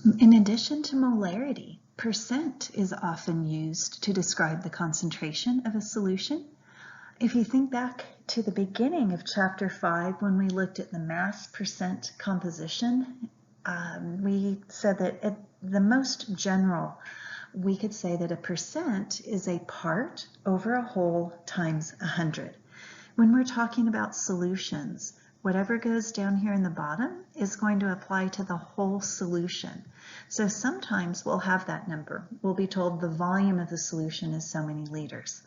In addition to molarity, percent is often used to describe the concentration of a solution. If you think back to the beginning of chapter 5 when we looked at the mass percent composition, we said that at the most general, we could say that a percent is a part over a whole times 100. When we're talking about solutions, whatever goes down here in the bottom is going to apply to the whole solution. So sometimes we'll have that number. We'll be told the volume of the solution is so many liters.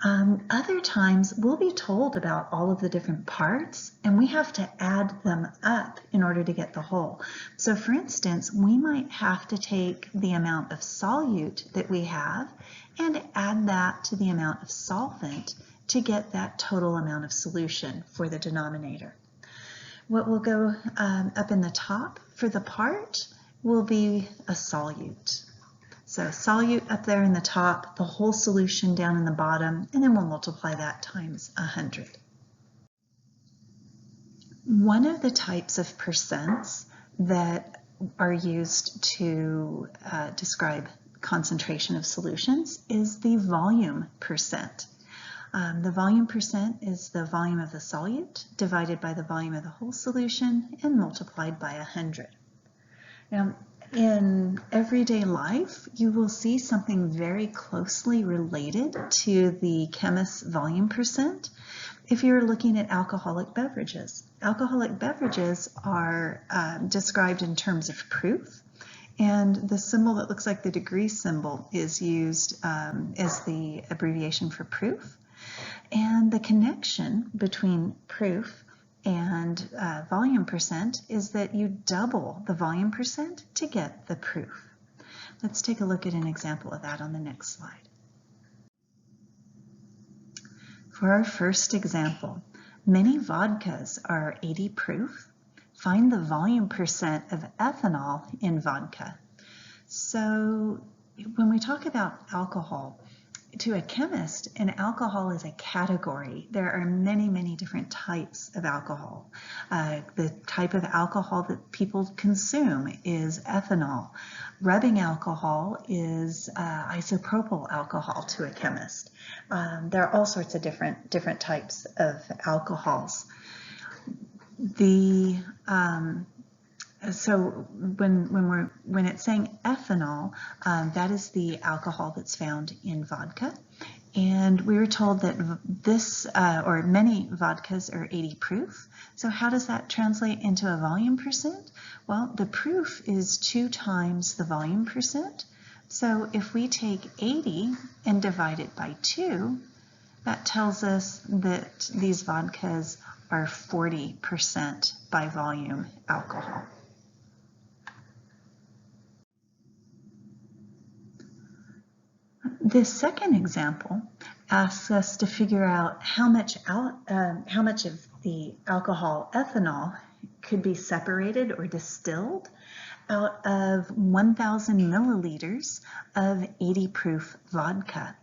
Other times we'll be told about all of the different parts and we have to add them up in order to get the whole. So for instance, we might have to take the amount of solute that we have and add that to the amount of solvent to get that total amount of solution for the denominator. What will go up in the top for the part will be a solute. So solute up there in the top, the whole solution down in the bottom, and then we'll multiply that times 100. One of the types of percents that are used to describe concentration of solutions is the volume percent. The volume percent is the volume of the solute divided by the volume of the whole solution and multiplied by 100. Now, in everyday life, you will see something very closely related to the chemist's volume percent if you're looking at alcoholic beverages. Alcoholic beverages are described in terms of proof, and the symbol that looks like the degree symbol is used as the abbreviation for proof. And the connection between proof and volume percent is that you double the volume percent to get the proof. Let's take a look at an example of that on the next slide. For our first example, many vodkas are 80 proof. Find the volume percent of ethanol in vodka. So when we talk about alcohol, to a chemist, an alcohol is a category. There are many, many different types of alcohol. The type of alcohol that people consume is ethanol. Rubbing alcohol is isopropyl alcohol to a chemist. There are all sorts of different types of alcohols. So when it's saying ethanol, that is the alcohol that's found in vodka, and we were told that or many vodkas are 80 proof. So how does that translate into a volume percent? Well, the proof is 2 times the volume percent. So if we take 80 and divide it by 2, that tells us that these vodkas are 40% by volume alcohol. This second example asks us to figure out how much of the alcohol ethanol could be separated or distilled out of 1,000 milliliters of 80 proof vodka.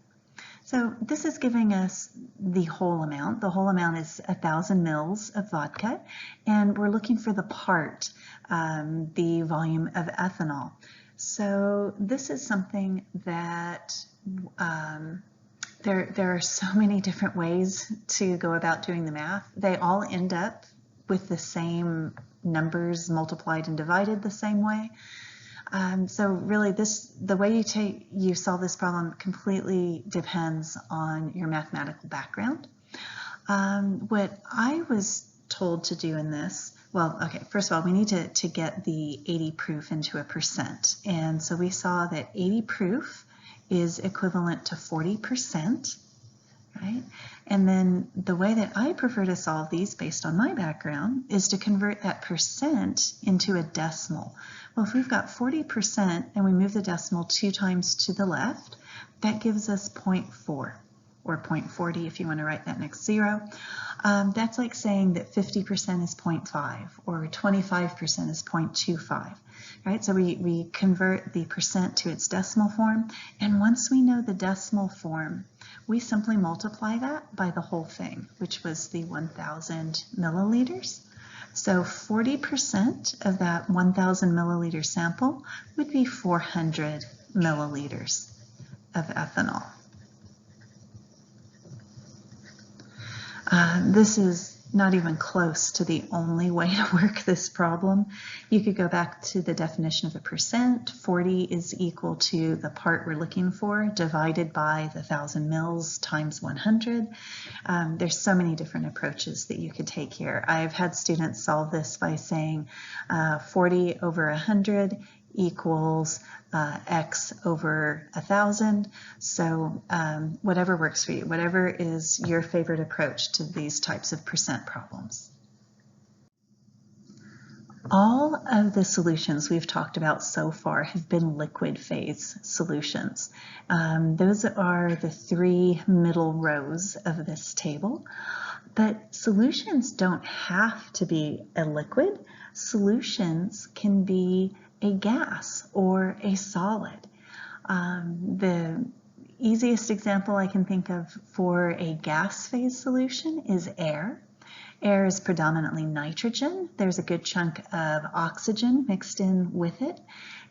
So this is giving us the whole amount. The whole amount is 1,000 mils of vodka, and we're looking for the part, the volume of ethanol. So this is something that there are so many different ways to go about doing the math. They all end up with the same numbers multiplied and divided the same way. So really the way you solve this problem completely depends on your mathematical background. What I was told to do in this, well, okay, first of all, we need to get the 80 proof into a percent. And so we saw that 80 proof is equivalent to 40%, right? And then the way that I prefer to solve these based on my background is to convert that percent into a decimal. Well, if we've got 40% and we move the decimal 2 times to the left, that gives us 0.4, or 0.40 if you want to write that next 0. That's like saying that 50% is 0.5 or 25% is 0.25, right? So we convert the percent to its decimal form, and once we know the decimal form, we simply multiply that by the whole thing, which was the 1,000 milliliters. So 40% of that 1,000 milliliter sample would be 400 milliliters of ethanol. This is not even close to the only way to work this problem. You could go back to the definition of a percent. 40 is equal to the part we're looking for divided by the 1,000 mils times 100. There's so many different approaches that you could take here. I've had students solve this by saying 40 over 100 equals x over 1,000. So whatever works for you, whatever is your favorite approach to these types of percent problems. All of the solutions we've talked about so far have been liquid phase solutions. Those are the three middle rows of this table. But solutions don't have to be a liquid. Solutions can be a gas or a solid. The easiest example I can think of for a gas phase solution is air. Air is predominantly nitrogen. There's a good chunk of oxygen mixed in with it,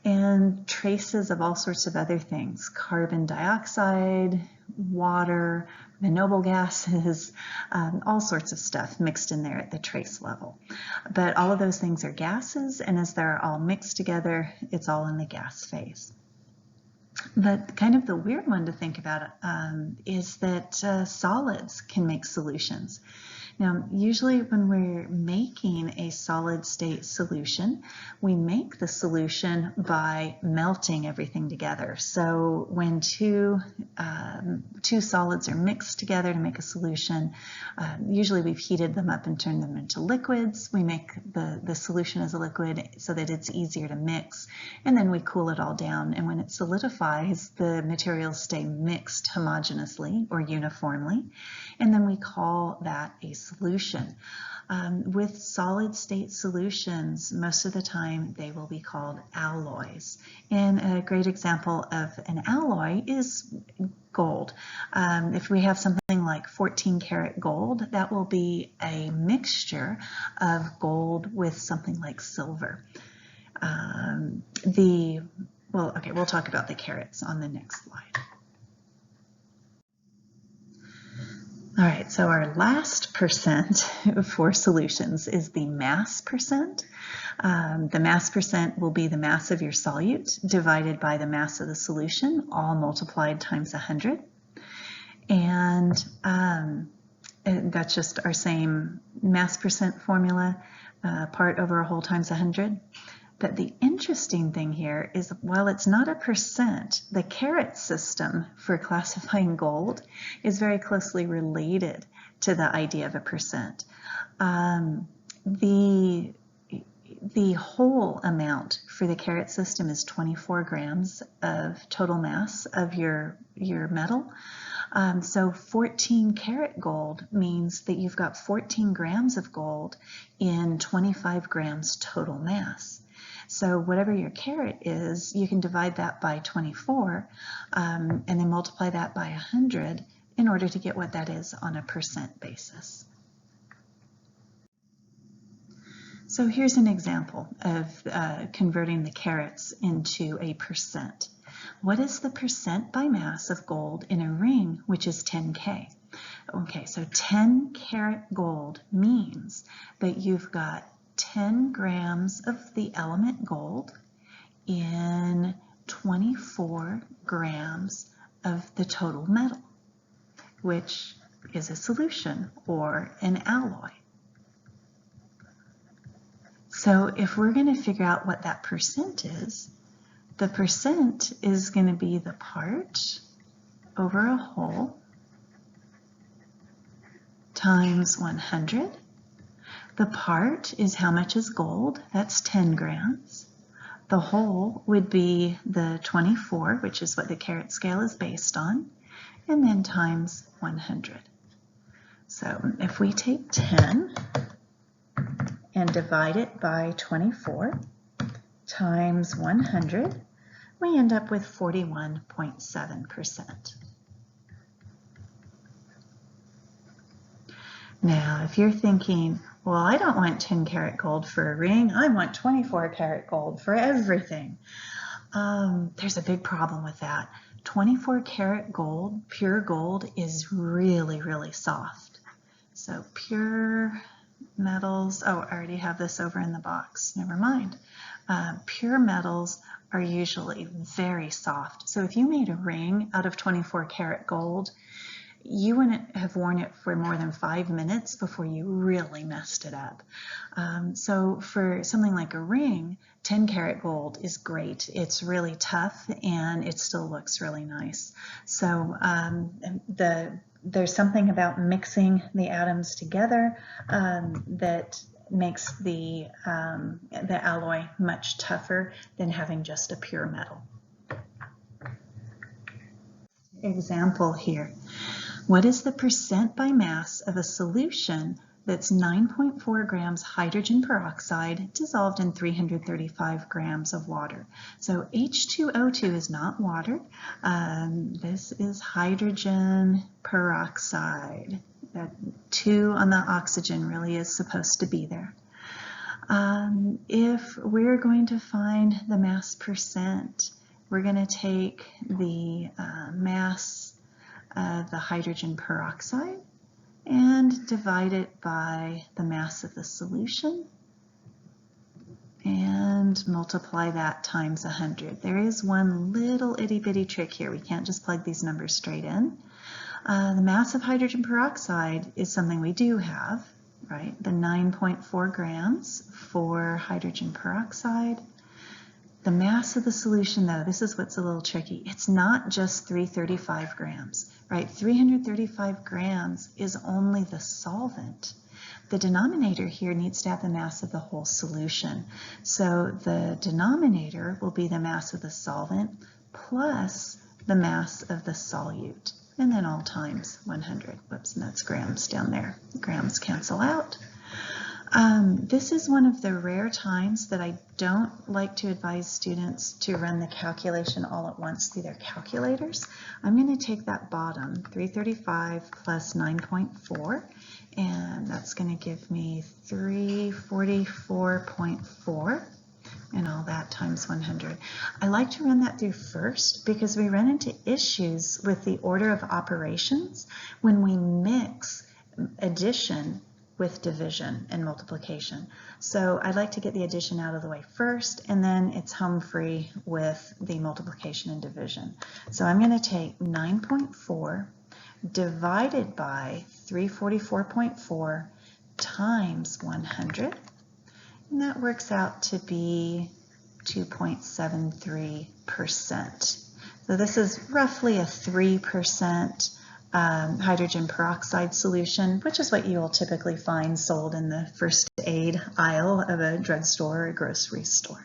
and traces of all sorts of other things, carbon dioxide, water, the noble gases, all sorts of stuff mixed in there at the trace level. But all of those things are gases, and as they're all mixed together, it's all in the gas phase. But kind of the weird one to think about is that solids can make solutions. Now, usually when we're making a solid state solution, we make the solution by melting everything together. So when two solids are mixed together to make a solution, usually we've heated them up and turned them into liquids. We make the solution as a liquid so that it's easier to mix, and then we cool it all down. And when it solidifies, the materials stay mixed homogeneously or uniformly, and then we call that a solution. With solid state solutions, most of the time they will be called alloys. And a great example of an alloy is gold. If we have something like 14 karat gold, that will be a mixture of gold with something like silver. We'll talk about the carats on the next slide. All right, so our last percent for solutions is the mass percent. The mass percent will be the mass of your solute divided by the mass of the solution, all multiplied times 100. And that's just our same mass percent formula, part over a whole times 100. But the interesting thing here is, while it's not a percent, the carat system for classifying gold is very closely related to the idea of a percent. The whole amount for the carat system is 24 grams of total mass of your metal. So 14 karat gold means that you've got 14 grams of gold in 25 grams total mass. So whatever your carat is, you can divide that by 24 and then multiply that by 100 in order to get what that is on a percent basis. So here's an example of converting the carats into a percent. What is the percent by mass of gold in a ring, which is 10K? Okay, so 10 karat gold means that you've got 10 grams of the element gold in 24 grams of the total metal, which is a solution or an alloy. So if we're going to figure out what that percent is, the percent is going to be the part over a whole times 100. The part is how much is gold, that's 10 grams. The whole would be the 24, which is what the carat scale is based on, and then times 100. So if we take 10 and divide it by 24 times 100, we end up with 41.7%. Now, if you're thinking, Well, I don't want 10 karat gold for a ring. I want 24 karat gold for everything. There's a big problem with that. 24 karat gold, pure gold, is really, really soft. So pure metals, oh, I already have this over in the box, never mind. Pure metals are usually very soft. So if you made a ring out of 24 karat gold, you wouldn't have worn it for more than 5 minutes before you really messed it up. So for something like a ring, 10 karat gold is great. It's really tough and it still looks really nice. So there's something about mixing the atoms together that makes the alloy much tougher than having just a pure metal. Example here. What is the percent by mass of a solution that's 9.4 grams hydrogen peroxide dissolved in 335 grams of water? So H2O2 is not water. This is hydrogen peroxide. That 2 on the oxygen really is supposed to be there. If we're going to find the mass percent, we're going to take the mass of the hydrogen peroxide and divide it by the mass of the solution and multiply that times 100. There is one little itty bitty trick here. We can't just plug these numbers straight in. The mass of hydrogen peroxide is something we do have, right? The 9.4 grams for hydrogen peroxide. The mass of the solution, though, this is what's a little tricky. It's not just 335 grams, right? 335 grams is only the solvent. The denominator here needs to have the mass of the whole solution. So the denominator will be the mass of the solvent plus the mass of the solute, and then all times 100. Whoops, and that's grams down there. Grams cancel out. This is one of the rare times that I don't like to advise students to run the calculation all at once through their calculators. I'm going to take that bottom, 335 plus 9.4, and that's going to give me 344.4, and all that times 100. I like to run that through first because we run into issues with the order of operations when we mix addition with division and multiplication. So I'd like to get the addition out of the way first, and then it's home free with the multiplication and division. So I'm going to take 9.4 divided by 344.4 times 100, and that works out to be 2.73%. So this is roughly a 3% hydrogen peroxide solution, which is what you will typically find sold in the first aid aisle of a drugstore or a grocery store.